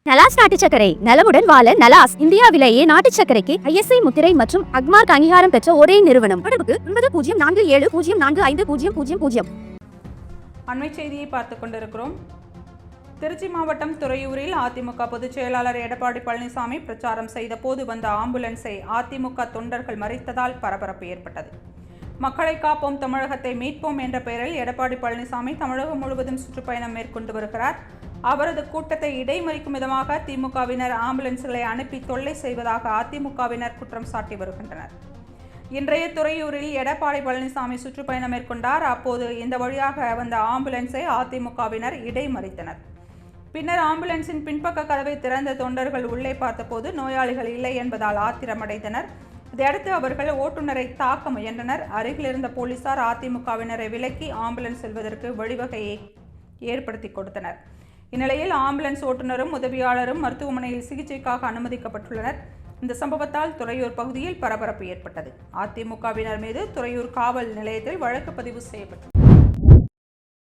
நலாஸ் நாட்டு சர்க்கரை நலமுடன் வாழ நலாஸ் இந்தியாவிலேயே நாட்டு சர்க்கரைக்கு ISI முத்திரை மற்றும் அக்மார்க் அங்கீகாரம் பெற்ற ஒரே நிறுவனம். தொடர்புக்கு 9047045000. அண்மை செய்தியை பார்த்துக் கொண்டிருக்கிறோம். திருச்சி மாவட்டம் துறையூரில் அதிமுக பொதுச் செயலாளர் எடப்பாடி பழனிசாமி பிரச்சாரம் செய்த போது வந்த ஆம்புலன்ஸை அதிமுக தொண்டர்கள் மறித்ததால் பரபரப்பு ஏற்பட்டது. மக்களை காப்போம், தமிழகத்தை மீட்போம் என்ற பெயரில் எடப்பாடி பழனிசாமி தமிழகம் முழுவதும் சுற்றுப்பயணம் மேற்கொண்டு வருகிறார். அவரது கூட்டத்தை இடைமறிக்கும் விதமாக திமுகவினர் ஆம்புலன்ஸ்களை அனுப்பி தொல்லை செய்வதாக அதிமுகவினர் குற்றம் சாட்டி வருகின்றனர். இன்றைய துறையூரில் எடப்பாடி பழனிசாமி சுற்றுப்பயணம் மேற்கொண்டார். அப்போது இந்த வழியாக வந்த ஆம்புலன்ஸை அதிமுகவினர் இடைமறித்தனர். பின்னர் ஆம்புலன்ஸின் பின்பக்க கதவை திறந்த தொண்டர்கள் உள்ளே பார்த்தபோது நோயாளிகள் இல்லை என்பதால் ஆத்திரமடைந்தனர். இதையடுத்து அவர்கள் ஓட்டுநரை தாக்க முயன்றனர். அருகில் இருந்த போலீசார் அதிமுகவினரை விலக்கி ஆம்புலன்ஸ் செல்வதற்கு வழிவகையை ஏற்படுத்தி கொடுத்தனர். இந்நிலையில் ஆம்புலன்ஸ் ஓட்டுநரும் உதவியாளரும் மருத்துவமனையில் சிகிச்சைக்காக அனுமதிக்கப்பட்டுள்ளனர். இந்த சம்பவத்தால் துறையூர் பகுதியில் பரபரப்பு ஏற்பட்டது. அதிமுகவினர் மீது துறையூர் காவல் நிலையத்தில் வழக்கு பதிவு செய்யப்பட்டது.